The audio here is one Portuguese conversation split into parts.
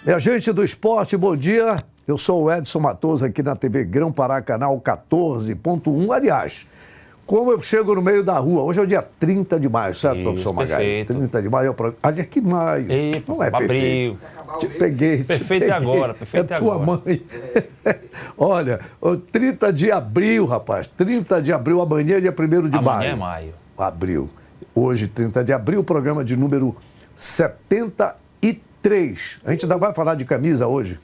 Minha gente do esporte, bom dia. Eu sou o Edson Matoso aqui na TV Grão Pará, canal 14.1. Aliás, como eu chego no meio da rua, hoje é o dia 30 de maio, certo, isso, professor Magalhães? 30 de maio, aliás, que maio? Epa, não é perfeito. Te peguei. Perfeito agora, perfeito é tua agora. mãe. Olha, 30 de abril, rapaz, 30 de abril, amanhã é dia 1º de maio. Amanhã é maio. Abril. Hoje, 30 de abril, programa de número 73. A gente ainda vai falar de camisa hoje?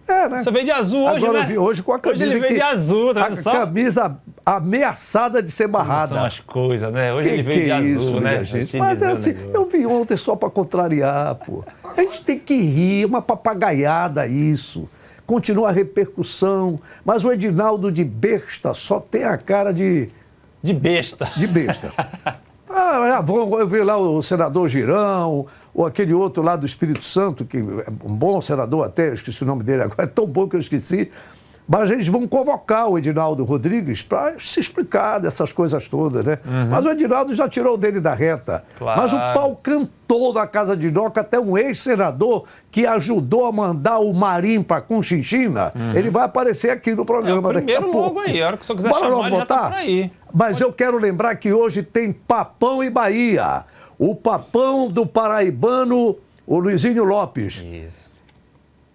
É, né? Você veio de azul hoje, agora né? Eu vi hoje com a camisa. Hoje ele veio de azul, tá vendo só? A camisa ameaçada de ser barrada. São as coisas, né? Hoje ele veio de azul, isso, né? Minha gente? Mas é assim, eu vi ontem só para contrariar, pô. A gente tem que rir, uma papagaiada isso. Continua a repercussão. Mas o Edinaldo de besta só tem a cara de... De besta. De besta. Eu vi lá o senador Girão, ou aquele outro lá do Espírito Santo, que é um bom senador até, eu esqueci o nome dele agora, é tão bom que eu esqueci. Mas eles vão convocar o Edinaldo Rodrigues para se explicar dessas coisas todas, né? Uhum. Mas o Edinaldo já tirou dele da reta. Claro. Mas o pau cantou da Casa de Doca, até um ex-senador que ajudou a mandar o Marim para Conchinchina, ele vai aparecer aqui no programa daqui a pouco. Logo aí, a hora que o senhor quiser chamar, ele já tá por aí. Mas eu quero lembrar que hoje tem Papão e Bahia. O Papão do paraibano, o Luizinho Lopes. Isso.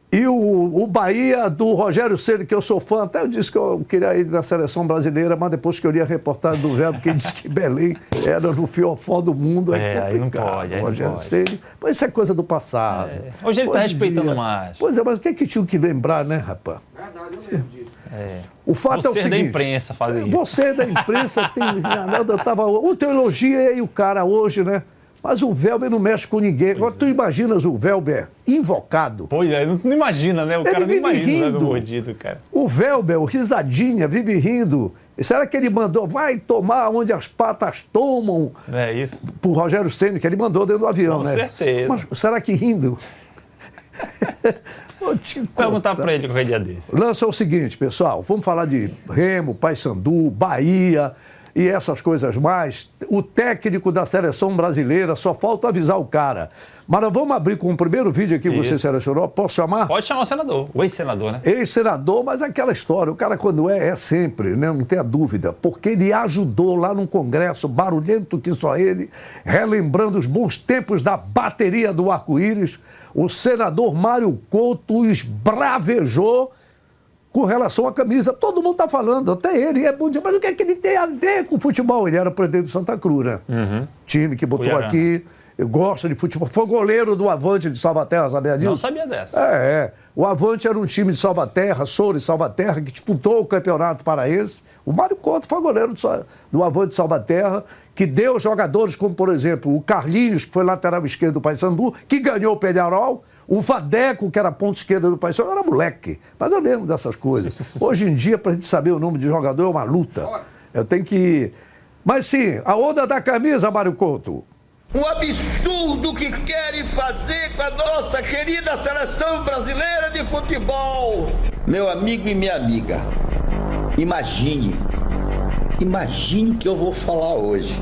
E o Bahia do Rogério Ceni, que eu sou fã, até eu disse que eu queria ir na seleção brasileira, mas depois que eu li a reportagem do Velho, que disse que Belém era no fiofó do mundo, aí não pode, aí Rogério não pode. Ceni, mas isso é coisa do passado. Hoje ele está respeitando mais. Pois é, mas o que é que tinha que lembrar, né, rapaz? Verdade, eu lembro disso. O fato é o seguinte... Você da imprensa fazer isso. Você da imprensa tem... O teu elogio aí o cara hoje, né? Mas o Welber não mexe com ninguém. Agora, tu imaginas o Welber invocado? Pois é, não imagina, né? O Ele cara não vive imagina o Welber rindo. mordido, cara. O Welber, o risadinha, vive rindo. Será que ele mandou, vai tomar onde as patas tomam? É isso. Pro Rogério Ceni, que ele mandou dentro do avião, Com né? certeza. Mas será que rindo? Vou perguntar pra ele qualquer dia desse. O lance é o seguinte, pessoal. Vamos falar de Remo, Paysandu, Bahia... e essas coisas mais, o técnico da seleção brasileira, só falta avisar o cara. Mas nós vamos abrir com o primeiro vídeo aqui que você selecionou. Posso chamar? Pode chamar o senador, o ex-senador, né? Ex-senador, mas é aquela história, o cara quando é sempre, né? Não tenha dúvida, porque ele ajudou lá num congresso barulhento que só ele, relembrando os bons tempos da bateria do arco-íris, o senador Mário Couto esbravejou com relação à camisa. Todo mundo está falando, até ele, é bom dia, mas o que é que ele tem a ver com futebol? Ele era presidente do Santa Cruz, né? Time que botou aqui, gosta de futebol. Foi goleiro do Avante de Salvaterra, sabia disso? Não sabia dessa. O Avante era um time de Salvaterra, Soura e Salvaterra, que disputou o Campeonato Paraense. O Mário Couto foi goleiro do Avante de Salvaterra, que deu jogadores como, por exemplo, o Carlinhos, que foi lateral esquerdo do Paysandu, que ganhou o Peñarol. O Vadeco, que era ponta esquerda do Paysandu, era moleque. Mas eu lembro dessas coisas. Hoje em dia, para a gente saber o nome de jogador, é uma luta. Eu tenho que... Mas sim, a onda da camisa, Mário Couto. Um absurdo que querem fazer com a nossa querida seleção brasileira de futebol. Meu amigo e minha amiga, imagine o que eu vou falar hoje.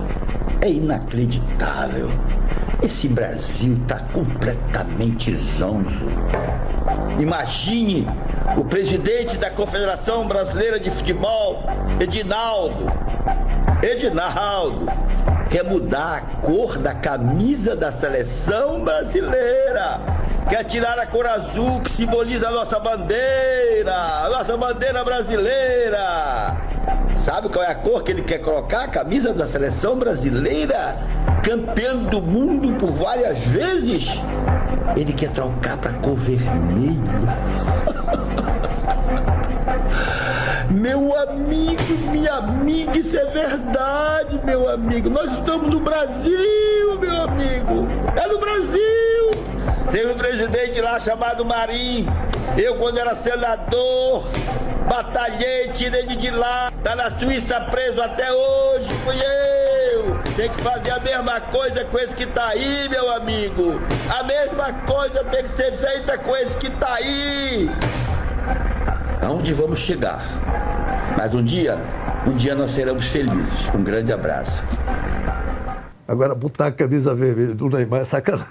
É inacreditável. Esse Brasil está completamente zonzo. Imagine o presidente da Confederação Brasileira de Futebol, Edinaldo, quer mudar a cor da camisa da seleção brasileira. Quer tirar a cor azul que simboliza a nossa bandeira brasileira. Sabe qual é a cor que ele quer colocar? A camisa da seleção brasileira, campeã do mundo por várias vezes. Ele quer trocar para cor vermelha. Meu amigo, minha amiga, isso é verdade, meu amigo. Nós estamos no Brasil, meu amigo. É no Brasil. Teve um presidente lá chamado Marim. Eu, quando era senador, batalhei, tirei ele de lá. Tá na Suíça preso até hoje, fui eu. Tem que fazer a mesma coisa com esse que tá aí, meu amigo. A mesma coisa tem que ser feita com esse que tá aí. Aonde vamos chegar? Mas um dia nós seremos felizes. Um grande abraço. Agora, botar a camisa vermelha do Neymar é sacanagem.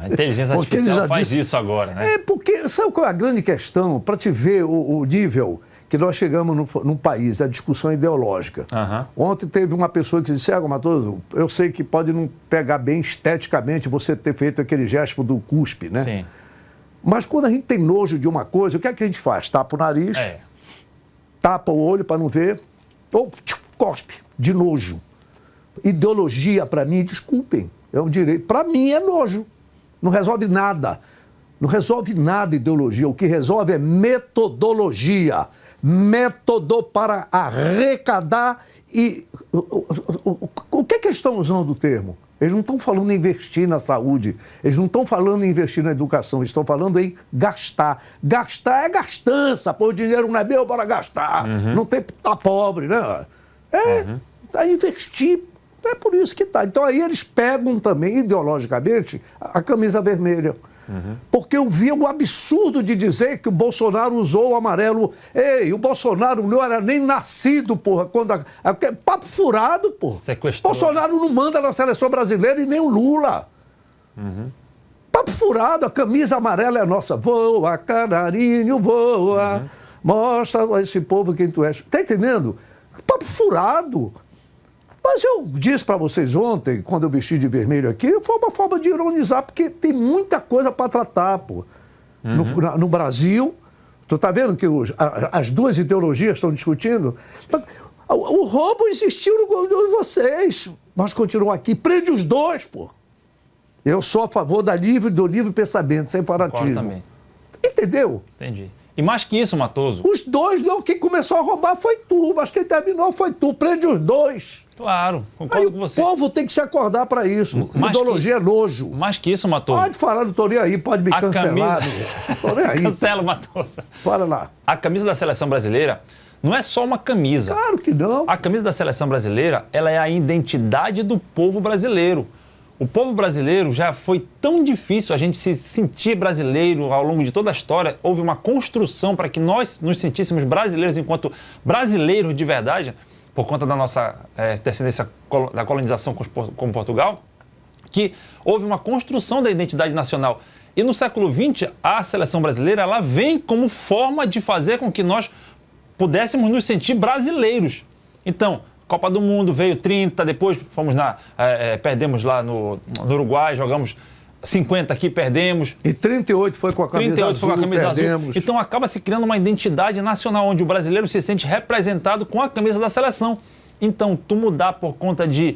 A inteligência artificial faz isso agora, né? Porque, sabe qual é a grande questão? Para te ver o nível que nós chegamos num país, a discussão ideológica. Ontem teve uma pessoa que disse, Matoso, eu sei que pode não pegar bem esteticamente você ter feito aquele gesto do cuspe, né? Sim. Mas quando a gente tem nojo de uma coisa, o que é que a gente faz? Tapa o nariz, tapa o olho para não ver, ou cospe, de nojo. Ideologia, para mim, desculpem, é um direito. Para mim é nojo. Não resolve nada. Não resolve nada ideologia. O que resolve é metodologia. Método para arrecadar e... O que é que eles estão usando o termo? Eles não estão falando em investir na saúde, eles não estão falando em investir na educação, eles estão falando em gastar. Gastar é gastança, pô, o dinheiro não é meu, bora gastar. Não tem tá pobre, né? Tá investir. É por isso que tá. Então aí eles pegam também, ideologicamente, a camisa vermelha. Porque eu vi o absurdo de dizer que o Bolsonaro usou o amarelo. Ei, o Bolsonaro não era nem nascido, porra. Papo furado, porra. Sequestrou. Bolsonaro não manda na seleção brasileira e nem o Lula. Papo furado, a camisa amarela é nossa. Voa, canarinho, voa. Mostra a esse povo quem tu és. Tá entendendo? Papo furado. Mas eu disse para vocês ontem, quando eu vesti de vermelho aqui, foi uma forma de ironizar, porque tem muita coisa para tratar, pô. No Brasil, tu tá vendo que as duas ideologias estão discutindo? O roubo existiu em vocês, mas continuam aqui. Prende os dois, pô. Eu sou a favor do livre pensamento, sem fanatismo. Também. Entendeu? Entendi. E mais que isso, Matoso... Os dois, não. Quem começou a roubar foi tu, mas quem terminou foi tu. Prende os dois. Claro, concordo com você. O povo tem que se acordar para isso. Ideologia é nojo. Mais que isso, Matoso... Pode falar, não tô nem aí, pode me cancelar. Não tô nem aí. Cancela, Matoso. Fala lá. A camisa da seleção brasileira não é só uma camisa. Claro que não. A camisa da seleção brasileira, ela é a identidade do povo brasileiro. O povo brasileiro já foi tão difícil a gente se sentir brasileiro ao longo de toda a história. Houve uma construção para que nós nos sentíssemos brasileiros enquanto brasileiros de verdade, por conta da nossa descendência da colonização com Portugal, que houve uma construção da identidade nacional. E no século XX, a seleção brasileira ela vem como forma de fazer com que nós pudéssemos nos sentir brasileiros. Então, Copa do Mundo veio 30, depois fomos perdemos lá no Uruguai, jogamos 50 aqui, perdemos. E 38 foi com a camisa 38 azul, foi com a camisa perdemos. Azul. Então acaba se criando uma identidade nacional, onde o brasileiro se sente representado com a camisa da seleção. Então, tu mudar por conta de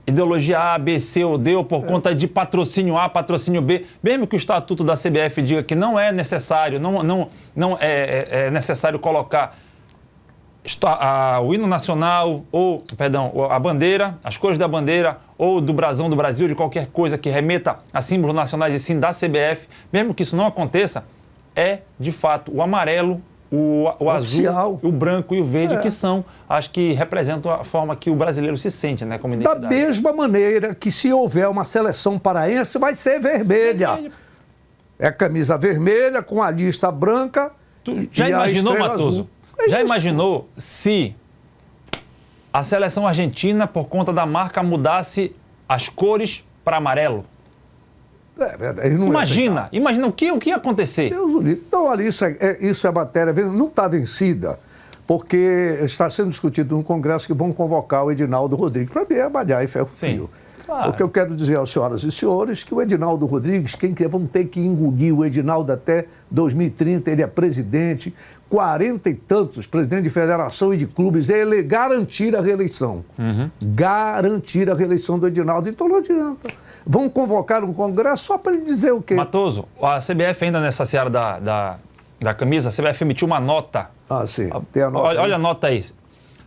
ideologia A, B, C ou D, ou por conta de patrocínio A, patrocínio B, mesmo que o estatuto da CBF diga que não é necessário, não é necessário colocar o hino nacional, a bandeira, as cores da bandeira, ou do brasão do Brasil, de qualquer coisa que remeta a símbolos nacionais e sim da CBF, mesmo que isso não aconteça, é, de fato, o amarelo, o azul, o branco e o verde, que são, acho que representam a forma que o brasileiro se sente, né, como identidade. Da mesma maneira que se houver uma seleção paraense, vai ser vermelha. É camisa vermelha com a lista branca já imaginou, Matoso? Azul. Já imaginou se a seleção argentina, por conta da marca, mudasse as cores para amarelo? Imagina o que ia acontecer. Deus o livre. Então, olha, isso é matéria, não está vencida, porque está sendo discutido no Congresso que vão convocar o Edinaldo Rodrigues. Para mim é malhar e ferro frio. Claro. O que eu quero dizer às senhoras e senhores que o Edinaldo Rodrigues, vão ter que engolir o Edinaldo até 2030, ele é presidente, 40 e tantos, presidente de federação e de clubes, ele garantir a reeleição. Garantir a reeleição do Edinaldo, então não adianta. Vão convocar um congresso só para ele dizer o quê? Matoso, a CBF ainda nessa seara da camisa, a CBF emitiu uma nota. Ah, sim, tem a nota. Olha a nota aí.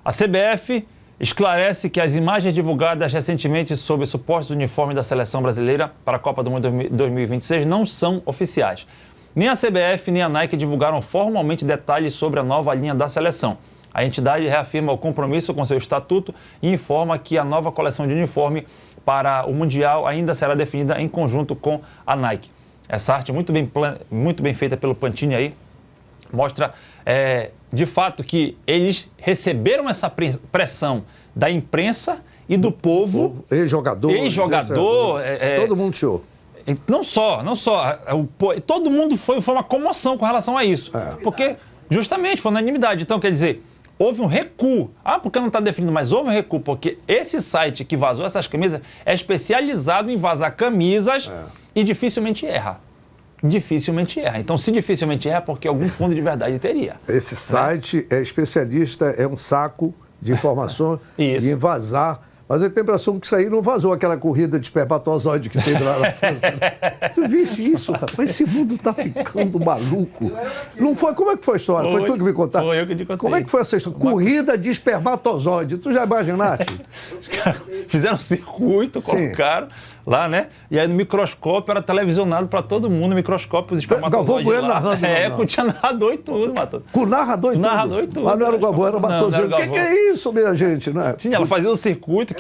A CBF esclarece que as imagens divulgadas recentemente sobre supostos uniformes da seleção brasileira para a Copa do Mundo 2026 não são oficiais. Nem a CBF nem a Nike divulgaram formalmente detalhes sobre a nova linha da seleção. A entidade reafirma o compromisso com seu estatuto e informa que a nova coleção de uniforme para o Mundial ainda será definida em conjunto com a Nike. Essa arte muito bem feita pelo Pantini aí mostra de fato que eles receberam essa pressão da imprensa e do povo. Ex-jogador. Todo mundo show. Não só. Todo mundo foi uma comoção com relação a isso. Porque, justamente, foi unanimidade. Então, quer dizer, houve um recuo. Porque não está definido, mas houve um recuo, porque esse site que vazou essas camisas é especializado em vazar camisas e dificilmente erra. Dificilmente erra. Então, se dificilmente erra, é porque algum fundo de verdade teria. Esse site é especialista, é um saco de informações em vazar. Mas eu tenho a impressão que isso aí não vazou aquela corrida de espermatozoide que teve lá na França. Tu viste isso, rapaz? Esse mundo tá ficando maluco. Não foi? Como é que foi a história? Foi tu que me contaste? Foi eu que te contei. Como é que foi essa história? Corrida de espermatozoide. Tu já imaginaste? Fizeram um circuito, colocaram lá, né? E aí no microscópio era televisionado para todo mundo, no microscópio, os espermatozoides. Galvão Bueno narrando. Tinha narrador e tudo, Matheus. Com narrador e tudo? Narrador e tudo. Mas não era o Galvão, era o Matosinho. O que é isso, minha gente? Não é? Tinha, ela fazia o circuito.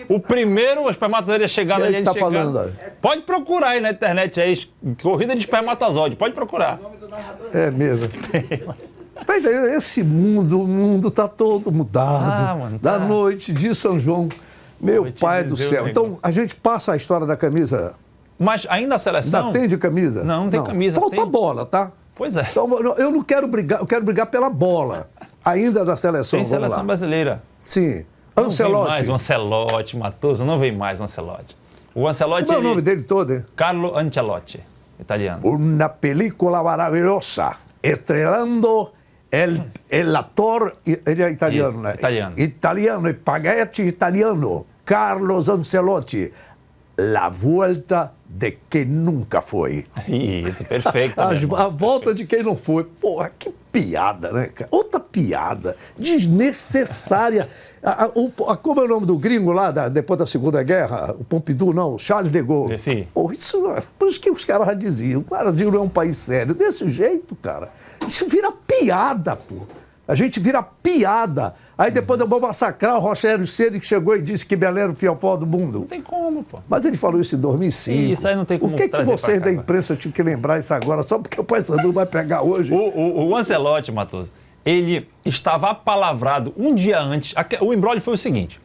O primeiro espermatozoide ia chegar ali. Tá falando, pode procurar aí na internet aí, corrida de espermatozoide, pode procurar. É mesmo. Tá entendendo? Esse mundo, o mundo tá todo mudado. Mano, da noite de São João. Meu pai do céu. Então, a gente passa a história da camisa. Mas ainda a seleção... Ainda tem de camisa? Não tem camisa. Falta a bola, tá? Pois é. Então, eu não quero brigar, eu quero brigar pela bola. Ainda da seleção. Tem seleção brasileira. Sim. Não Ancelotti. vem mais o Ancelotti, Matoso, não vem mais o Ancelotti. O Ancelotti... Como é o nome dele todo, hein? Carlo Ancelotti, italiano. Una película maravilhosa, estrelando el ator, ele é italiano, Isso, né? italiano. Italiano, spaghetti italiano, Carlos Ancelotti, La Vuelta de quem nunca foi. Isso, perfeito. A volta de quem não foi. Porra, que piada, né, cara? Outra piada, desnecessária. Como é o nome do gringo lá, depois da Segunda Guerra? O Pompidou, não, o Charles de Gaulle. Sim. Porra, isso não é, por isso que os caras já diziam, o Brasil não é um país sério. Desse jeito, cara, isso vira piada, pô. A gente vira piada. Aí depois eu vou massacrar o Rogério Ceni, que chegou e disse que Belém era o fiofó do mundo. Não tem como, pô. Mas ele falou isso em 2005. Isso aí não tem como O que trazer vocês pra cá, da imprensa tinham que lembrar isso agora, só porque o Paysandu vai pegar hoje? O Ancelotti, Matoso, ele estava apalavrado um dia antes. O imbróglio foi o seguinte: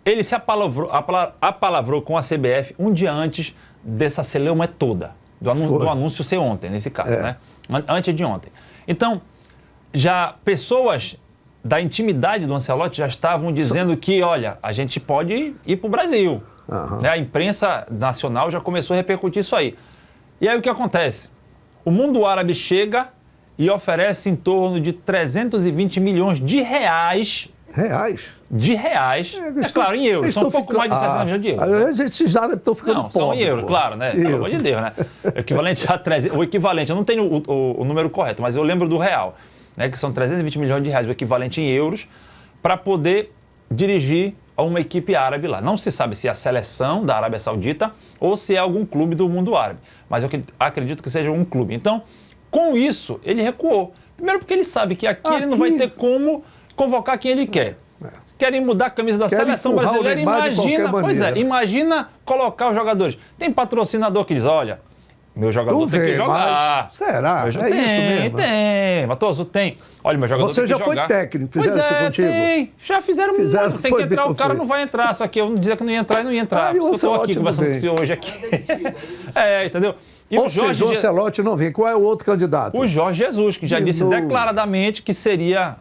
ele se apalavrou com a CBF um dia antes dessa celeuma toda, do anúncio ser ontem, nesse caso, né? Antes de ontem. Então, já pessoas da intimidade do Ancelotti já estavam dizendo que, olha, a gente pode ir para o Brasil. Né? A imprensa nacional já começou a repercutir isso aí. E aí o que acontece? O mundo árabe chega e oferece em torno de 320 milhões de reais. Reais? De reais. É claro, em euros. São um pouco mais de 60 milhões de euros. Esses árabes estão ficando pobres. São em euros, claro, né? Pelo amor de Deus, né? O equivalente, eu não tenho o número correto, mas eu lembro do real. Né, que são 320 milhões de reais, o equivalente em euros, para poder dirigir a uma equipe árabe lá. Não se sabe se é a seleção da Arábia Saudita ou se é algum clube do mundo árabe, mas eu acredito que seja um clube. Então, com isso, ele recuou. Primeiro porque ele sabe que aqui ele não vai ter como convocar quem ele quer. Querem mudar a camisa da seleção brasileira, imagina colocar os jogadores. Tem patrocinador que diz, olha, meu jogador tem que jogar. Mas será? É isso mesmo? Tem. Matoso, tem. Olha, meu jogador tem que jogar. Você já foi técnico, fizeram isso contigo? Tem. Já fizeram muito. Tem que entrar, o cara não vai entrar. Só que eu não dizia que não ia entrar e não ia entrar. Por isso que eu estou aqui conversando com o senhor hoje aqui. Entendeu? E ou seja, o Ancelotti não vem. Qual é o outro candidato? O Jorge Jesus, que já disse declaradamente que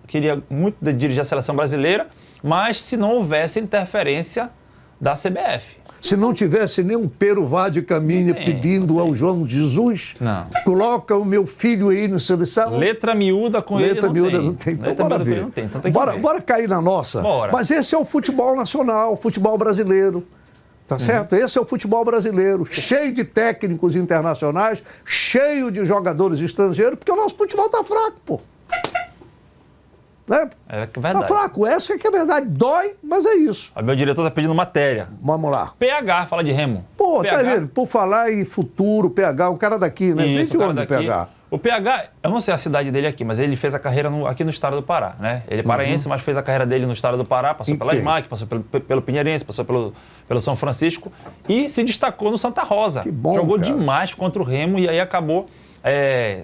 queria muito dirigir a seleção brasileira, mas se não houvesse interferência da CBF. Se não tivesse nenhum Pero Vá de Caminha pedindo ao João Jesus, coloca o meu filho aí na seleção. Letra miúda com ele Letra miúda não tem. Então, bora ver. Não tem, então bora cair na nossa. Bora. Mas esse é o futebol nacional, o futebol brasileiro. Tá certo? Esse é o futebol brasileiro, cheio de técnicos internacionais, cheio de jogadores estrangeiros, porque o nosso futebol tá fraco, pô. Né? É verdade. Tá fraco, essa é que é a verdade. Dói, mas é isso. O meu diretor tá pedindo matéria. Vamos lá. PH, fala de Remo. Pô, PH. tá vendo? Por falar em futuro, PH, um cara daqui, né? Isso, tem de onde o PH? O PH, eu não sei a cidade dele aqui, mas ele fez a carreira aqui no estado do Pará, né? Ele é paraense, mas fez a carreira dele no estado do Pará, passou pela SMAC, passou pelo Pinheirense, passou pelo São Francisco e se destacou no Santa Rosa. Que bom, Jogou cara. demais contra o Remo e aí acabou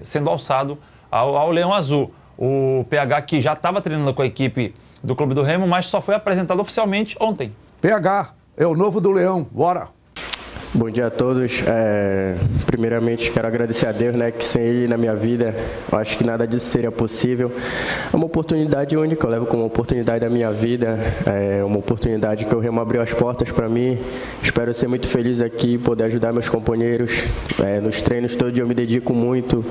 sendo alçado ao Leão Azul. O PH que já estava treinando com a equipe do Clube do Remo, mas só foi apresentado oficialmente ontem. PH, é o novo do Leão, bora. Bom dia a todos. Primeiramente, quero agradecer a Deus, né, que sem Ele na minha vida, eu acho que nada disso seria possível. É uma oportunidade única, eu levo como uma oportunidade da minha vida, uma oportunidade que o Remo abriu as portas para mim. Espero ser muito feliz aqui, poder ajudar meus companheiros. Nos treinos todo dia eu me dedico muito,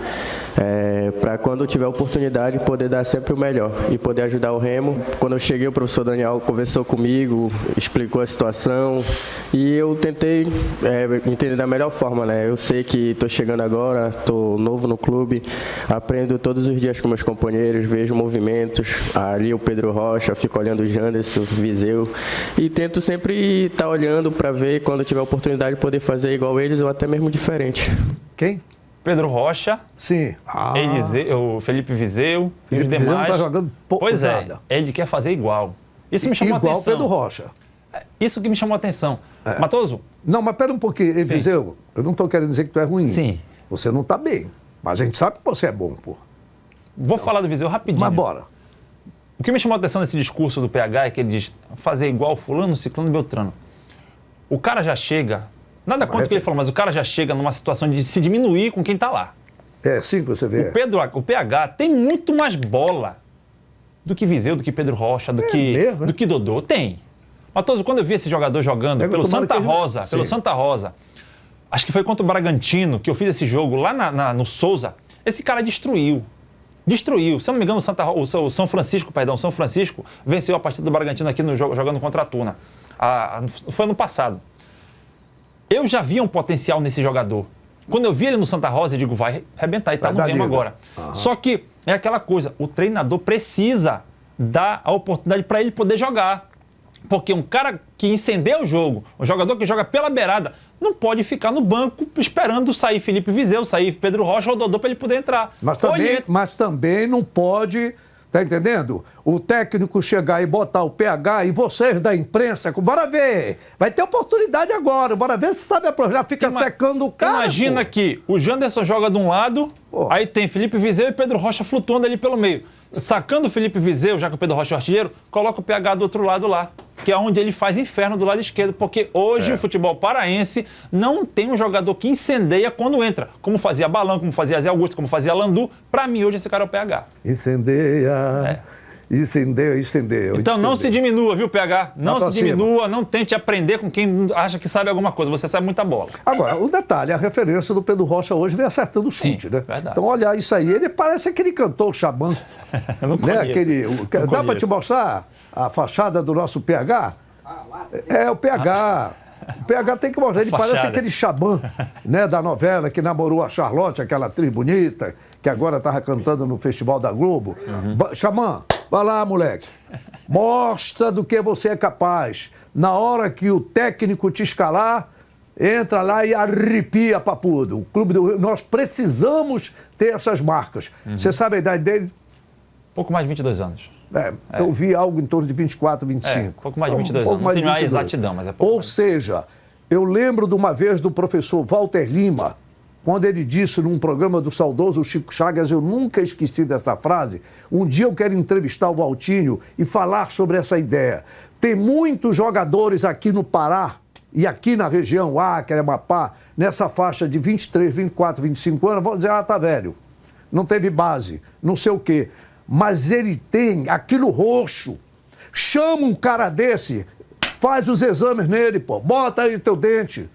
para quando eu tiver a oportunidade poder dar sempre o melhor e poder ajudar o Remo. Quando eu cheguei, o professor Daniel conversou comigo, explicou a situação e eu tentei entender da melhor forma, né? Eu sei que estou chegando agora, estou novo no clube, aprendo todos os dias com meus companheiros, vejo movimentos, ali o Pedro Rocha, fico olhando o Janderson, Viseu, e tento sempre estar olhando para ver quando tiver a oportunidade de poder fazer igual eles ou até mesmo diferente. Quem? Pedro Rocha. Sim. O Felipe Viseu e os demais. Viseu não tá jogando pouco pois nada. Ele quer fazer igual. Isso me chamou a atenção. Igual Pedro Rocha. Isso que me chamou a atenção. Matoso? Não, mas pera um pouquinho, Viseu, eu não estou querendo dizer que tu é ruim. Sim. Você não está bem, mas a gente sabe que você é bom, pô. Vou falar do Viseu rapidinho. Mas bora. O que me chamou a atenção nesse discurso do PH é que ele diz fazer igual fulano, ciclano e beltrano. O cara já chega, nada contra o que ele falou, mas o cara já chega numa situação de se diminuir com quem está lá. É, sim, você vê. O PH tem muito mais bola do que Viseu, do que Pedro Rocha, do que Dodô. Tem. Matoso, quando eu vi esse jogador jogando pelo Santa Rosa, acho que foi contra o Bragantino, que eu fiz esse jogo lá no Souza, esse cara destruiu. Destruiu. Se eu não me engano, o São Francisco venceu a partida do Bragantino aqui no jogo, jogando contra a Tuna. Foi ano passado. Eu já via um potencial nesse jogador. Quando eu vi ele no Santa Rosa, eu digo, vai arrebentar e tá no Remo agora. Só que é aquela coisa, o treinador precisa dar a oportunidade para ele poder jogar. Porque um cara que incendeia o jogo, um jogador que joga pela beirada, não pode ficar no banco esperando sair Felipe Viseu, sair Pedro Rocha ou Dodô para ele poder entrar. Mas também não pode, tá entendendo? O técnico chegar e botar o PH e vocês da imprensa, bora ver, vai ter oportunidade agora, bora ver se sabe aproveitar, já fica secando o cara. Imagina que o Janderson joga de um lado, aí tem Felipe Viseu e Pedro Rocha flutuando ali pelo meio. Sacando o Felipe Viseu, já que o Pedro Rocha é o artilheiro, coloca o PH do outro lado lá, que é onde ele faz inferno do lado esquerdo, porque hoje o futebol paraense não tem um jogador que incendeia quando entra, como fazia Balão, como fazia Zé Augusto, como fazia Landu. Pra mim, hoje esse cara é o PH. Incendeia, incendeia. Então não se diminua, viu, PH? Não se diminua, não tente aprender com quem acha que sabe alguma coisa, você sabe muita bola. Agora, o detalhe, a referência do Pedro Rocha hoje vem acertando o chute, né? Verdade. Então, olha isso aí, ele parece aquele cantor Xamã. Eu não conheço. Dá para te mostrar a fachada do nosso PH? É, o PH. O PH tem que mostrar. Ele parece aquele Xamã, né, da novela que namorou a Charlotte, aquela atriz bonita, que agora estava cantando no Festival da Globo. Xamã, vai lá, moleque. Mostra do que você é capaz. Na hora que o técnico te escalar, entra lá e arrepia papudo. O Clube do Rio, nós precisamos ter essas marcas. Você sabe a idade dele? Pouco mais de 22 anos. Eu vi algo em torno de 24, 25. Pouco mais de 22 anos. Não tenho a exatidão, mas é pouco Ou mais. seja, eu lembro de uma vez do professor Walter Lima, quando ele disse num programa do saudoso Chico Chagas, eu nunca esqueci dessa frase, um dia eu quero entrevistar o Valtinho e falar sobre essa ideia. Tem muitos jogadores aqui no Pará e aqui na região Acre, Amapá, nessa faixa de 23, 24, 25 anos, vão dizer, tá velho, não teve base, não sei o quê. Mas ele tem aquilo roxo. Chama um cara desse, faz os exames nele, pô, bota aí o teu dente,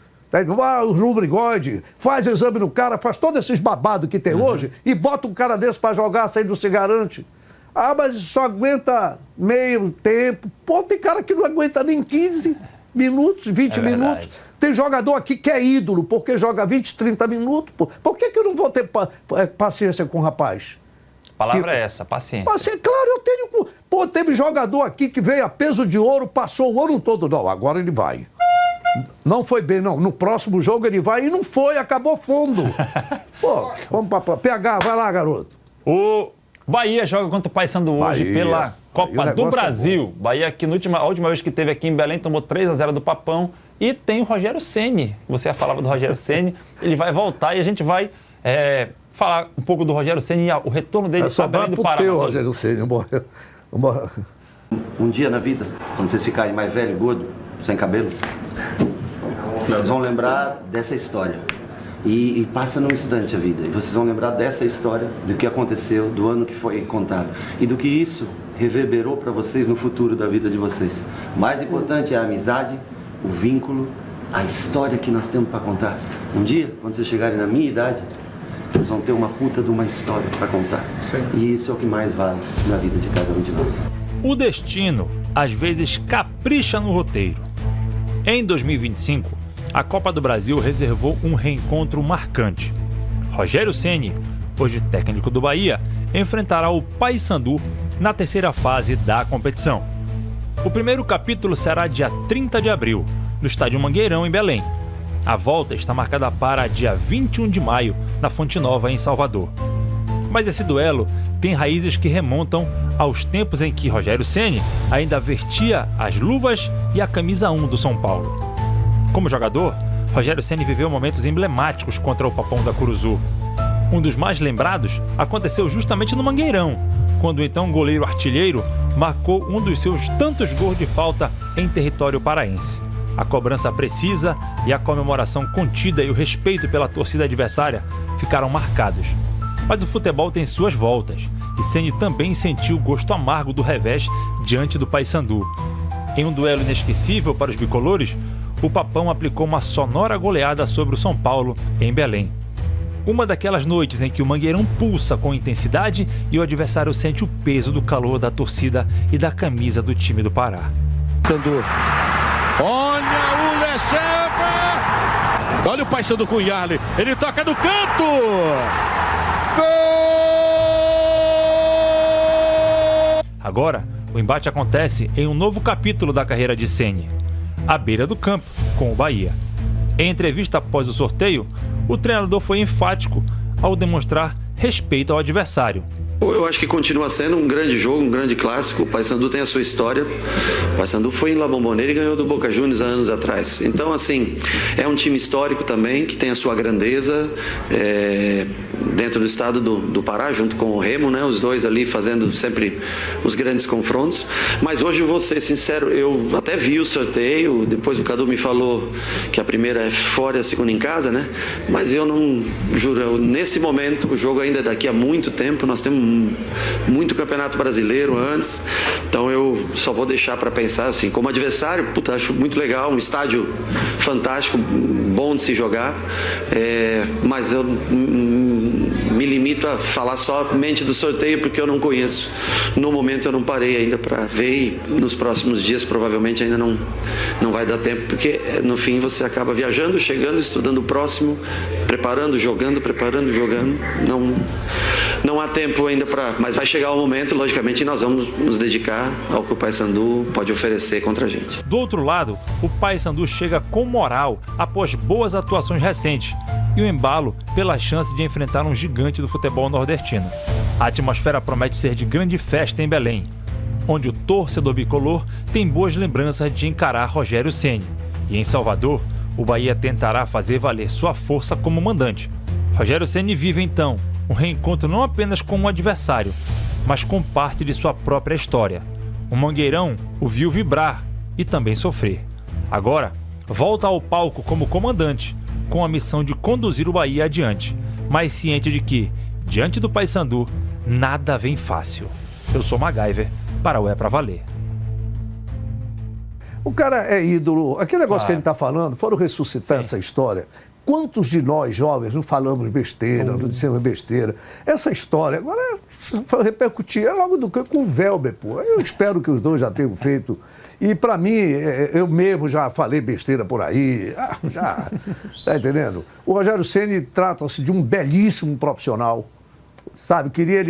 os lubrigoide, faz exame no cara, faz todos esses babados que tem hoje e bota um cara desse pra jogar, sair do se garante. Mas só aguenta meio tempo. Pô, tem cara que não aguenta nem 15 minutos, 20 minutos. Tem jogador aqui que é ídolo, porque joga 20, 30 minutos. Pô. Por que eu não vou ter paciência com o rapaz? A palavra é essa, paciência. Claro, eu tenho... Pô, teve jogador aqui que veio a peso de ouro, passou o ano todo. Não, agora ele vai. Não foi bem, não. No próximo jogo ele vai e não foi, acabou fundo. Pô, vamos pra... PH, vai lá, garoto. O Bahia joga contra o Paysandu hoje pela Copa do Brasil. Bahia, que a última vez que teve aqui em Belém, tomou 3-0 do Papão. E tem o Rogério Ceni. Você falava do Rogério Ceni. Ele vai voltar e a gente vai... falar um pouco do Rogério Ceni e o retorno dele para Belém do Pará. Rogério Ceni, Um dia na vida, quando vocês ficarem mais velho, gordo, sem cabelo. Vocês vão lembrar dessa história. E passa num instante a vida. E vocês vão lembrar dessa história, do que aconteceu, do ano que foi contado. E do que isso reverberou para vocês no futuro da vida de vocês. Mais importante é a amizade, o vínculo, a história que nós temos para contar. Um dia, quando vocês chegarem na minha idade, vocês vão ter uma puta de uma história para contar. Sim. E isso é o que mais vale na vida de cada um de nós. O destino, às vezes, capricha no roteiro. Em 2025, a Copa do Brasil reservou um reencontro marcante. Rogério Ceni, hoje técnico do Bahia, enfrentará o Paysandu na terceira fase da competição. O primeiro capítulo será dia 30 de abril, no Estádio Mangueirão, em Belém. A volta está marcada para dia 21 de maio, na Fonte Nova, em Salvador. Mas esse duelo tem raízes que remontam aos tempos em que Rogério Ceni ainda vestia as luvas e a camisa 1 do São Paulo. Como jogador, Rogério Ceni viveu momentos emblemáticos contra o Papão da Curuzu. Um dos mais lembrados aconteceu justamente no Mangueirão, quando o então goleiro artilheiro marcou um dos seus tantos gols de falta em território paraense. A cobrança precisa e a comemoração contida e o respeito pela torcida adversária ficaram marcados. Mas o futebol tem suas voltas, e Ceni também sentiu o gosto amargo do revés diante do Paysandu. Em um duelo inesquecível para os bicolores, o Papão aplicou uma sonora goleada sobre o São Paulo, em Belém. Uma daquelas noites em que o Mangueirão pulsa com intensidade e o adversário sente o peso do calor da torcida e da camisa do time do Pará. Paysandu. Olha o Lecheva! Olha o Paysandu com o Yarley. Ele toca no canto! Gol! Agora, o embate acontece em um novo capítulo da carreira de Ceni, à beira do campo, com o Bahia. Em entrevista após o sorteio, o treinador foi enfático ao demonstrar respeito ao adversário. Eu acho que continua sendo um grande jogo, um grande clássico. O Paysandu tem a sua história. O Paysandu foi em La Bombonera e ganhou do Boca Juniors há anos atrás. Então, assim, é um time histórico também, que tem a sua grandeza dentro do estado do Pará, junto com o Remo, né? Os dois ali fazendo sempre os grandes confrontos. Mas hoje, eu vou ser sincero, eu até vi o sorteio, depois o Cadu me falou que a primeira é fora e a segunda em casa, né? Mas eu não, juro, nesse momento, o jogo ainda é daqui a muito tempo, nós temos muito campeonato brasileiro antes, então eu só vou deixar para pensar assim, como adversário, puta, acho muito legal, um estádio fantástico, bom de se jogar, mas eu me limito a falar somente do sorteio porque eu não conheço. No momento eu não parei ainda para ver e nos próximos dias provavelmente ainda não vai dar tempo, porque no fim você acaba viajando, chegando, estudando o próximo, preparando, jogando. Não há tempo ainda mas vai chegar o momento, logicamente, e nós vamos nos dedicar ao que o Paysandu pode oferecer contra a gente. Do outro lado, o Paysandu chega com moral após boas atuações recentes e o embalo pela chance de enfrentar um gigante do futebol nordestino. A atmosfera promete ser de grande festa em Belém, onde o torcedor bicolor tem boas lembranças de encarar Rogério Ceni. E em Salvador, o Bahia tentará fazer valer sua força como mandante. Rogério Ceni vive então um reencontro não apenas com um adversário, mas com parte de sua própria história. O Mangueirão o viu vibrar e também sofrer. Agora, volta ao palco como comandante, com a missão de conduzir o Bahia adiante, mas ciente de que, diante do Paysandu, nada vem fácil. Eu sou MacGyver, para o É Pra Valer. O cara é ídolo. Aquele negócio que a gente está falando, foram ressuscitar essa história. Quantos de nós, jovens, não falamos besteira, não dissemos besteira? Essa história, agora, foi repercutir, é logo do que com o Welber, pô. Eu espero que os dois já tenham feito. E, para mim, eu mesmo já falei besteira por aí, tá entendendo? O Rogério Ceni trata-se de um belíssimo profissional, sabe? Eu queria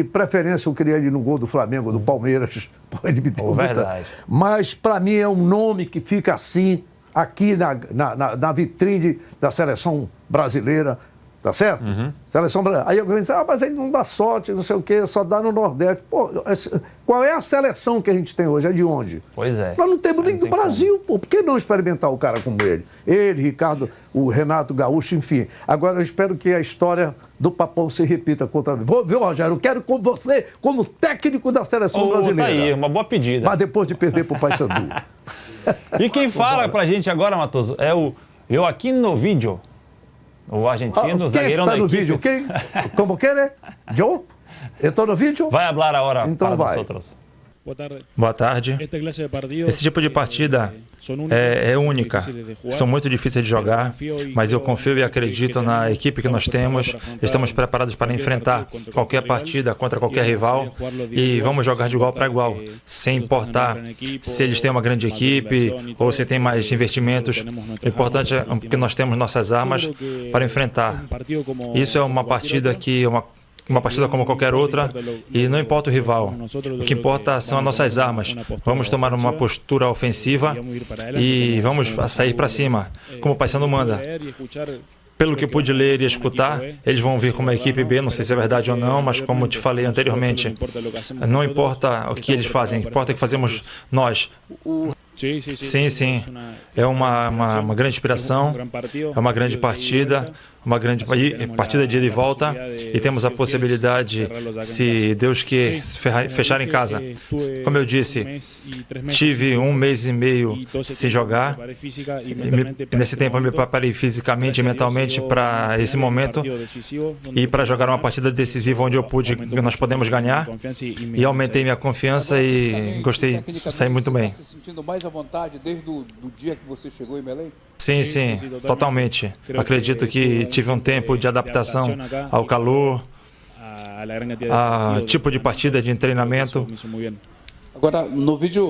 ele no gol do Flamengo, do Palmeiras, pode me ter verdade. Mas, para mim, é um nome que fica assim, aqui na vitrine da seleção brasileira, tá certo? Seleção brasileira. Aí eu disse, mas ele não dá sorte, não sei o quê, só dá no Nordeste. Pô, qual é a seleção que a gente tem hoje? É de onde? Pois é. Nós não temos nem do Brasil, pô. Por que não experimentar o cara como ele? Ele, Ricardo, o Renato Gaúcho, enfim. Agora eu espero que a história do Papão se repita contra mim. Viu, Rogério? Eu quero com você como técnico da seleção brasileira. Tá aí, uma boa pedida. Mas depois de perder pro Paysandu. E quem fala pra gente agora, Matoso, é o Joaquim Novillo, o argentino, o zagueirão tá da no equipe. vídeo? Quem? Como que é? Joe? Eu tô no vídeo? Vai falar agora Então para vai. nós. Boa tarde. Esse tipo de partida é única. São muito difíceis de jogar, mas eu confio e acredito na equipe que nós temos. Estamos preparados para enfrentar qualquer partida contra qualquer rival e vamos jogar de igual para igual, sem importar se eles têm uma grande equipe ou se tem mais investimentos. O importante é que nós temos nossas armas para enfrentar. Isso é uma partida que uma partida como qualquer outra, e não importa o rival. O que importa são as nossas armas. Vamos tomar uma postura ofensiva e vamos sair para cima, como o Paysandu manda. Pelo que pude ler e escutar, eles vão vir com uma equipe B, não sei se é verdade ou não, mas como te falei anteriormente, não importa o que eles fazem, importa o que fazemos nós. Sim. É uma grande inspiração, é uma grande partida, uma grande partida de ida e volta, e temos a possibilidade, se Deus quer, fechar em casa. Como eu disse, tive 1 mês e meio sem jogar, e nesse tempo eu me preparei fisicamente e mentalmente para esse momento e para jogar uma partida decisiva onde nós podemos ganhar, e aumentei minha confiança e gostei, saí muito bem. Você está se sentindo mais à vontade desde o dia que você chegou em Belém? Sim, totalmente. Acredito que tive um tempo de adaptação ao calor, a tipo de partida de treinamento. Agora, no vídeo,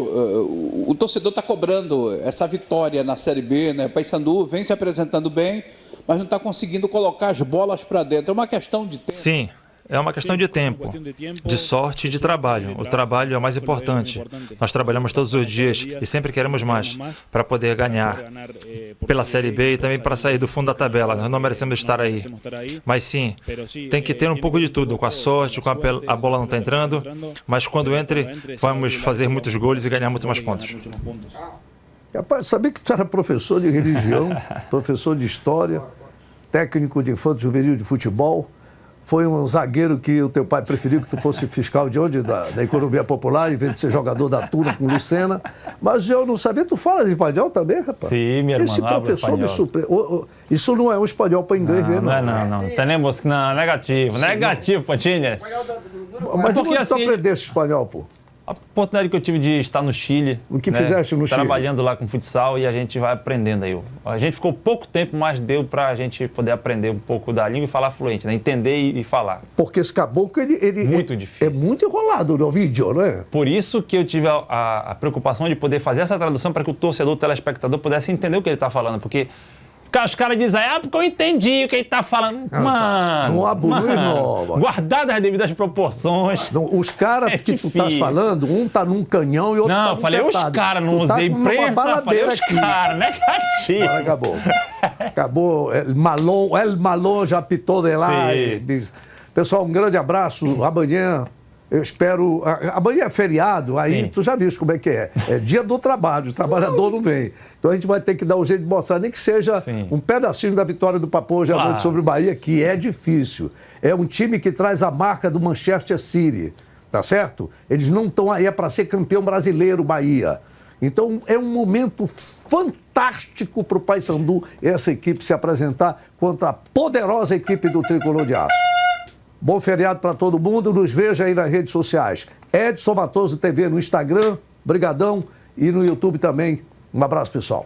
o torcedor está cobrando essa vitória na Série B, né? Paysandu vem se apresentando bem, mas não está conseguindo colocar as bolas para dentro. É uma questão de tempo. Sim. É uma questão de tempo, de sorte e de trabalho. O trabalho é o mais importante. Nós trabalhamos todos os dias e sempre queremos mais para poder ganhar pela Série B e também para sair do fundo da tabela. Nós não merecemos estar aí. Mas sim, tem que ter um pouco de tudo. Com a sorte, com a bola não está entrando, mas quando entre, vamos fazer muitos gols e ganhar muito mais pontos. Rapaz, sabia que tu era professor de religião, professor de história, técnico de infanto juvenil de futebol? Foi um zagueiro que o teu pai preferiu que tu fosse fiscal de onde? Da economia popular, em vez de ser jogador da Tuna com Lucena. Mas eu não sabia, tu fala de espanhol também, rapaz? Sim, meu irmão. Esse professor me surpreendeu. Isso não é um espanhol para inglês ver, não. Não. Temos, não, negativo, Patinhas. Mas de onde tu aprendeste espanhol, pô? A oportunidade que eu tive de estar no Chile. O que fizeste no Chile? Trabalhando lá com futsal, e a gente vai aprendendo aí. A gente ficou pouco tempo, mas deu pra gente poder aprender um pouco da língua e falar fluente, né? Entender e falar. Porque esse caboclo, ele muito difícil. É muito enrolado no vídeo, né? Por isso que eu tive a preocupação de poder fazer essa tradução para que o torcedor, o telespectador, pudesse entender o que ele está falando. Porque os caras dizem, porque eu entendi o que ele tá falando. Mano, guardadas as devidas proporções. Não, os caras que tu estás falando, um tá num canhão e outro tá num falei os caras, não usei imprensa, falei os caras, negativo. Acabou. El Malon já pitou de lá. Pessoal, um grande abraço. Amanhã, eu espero... Amanhã é feriado, aí tu já viu como é que é. É dia do trabalho, o trabalhador não vem. Então a gente vai ter que dar um jeito de mostrar, nem que seja um pedacinho da vitória do Papo hoje à noite sobre o Bahia, que é difícil. É um time que traz a marca do Manchester City, tá certo? Eles não estão aí, é para ser campeão brasileiro, Bahia. Então é um momento fantástico para o Paysandu, essa equipe se apresentar contra a poderosa equipe do Tricolor de Aço. Bom feriado para todo mundo. Nos veja aí nas redes sociais. Edson Matoso TV no Instagram, brigadão, e no YouTube também. Um abraço, pessoal.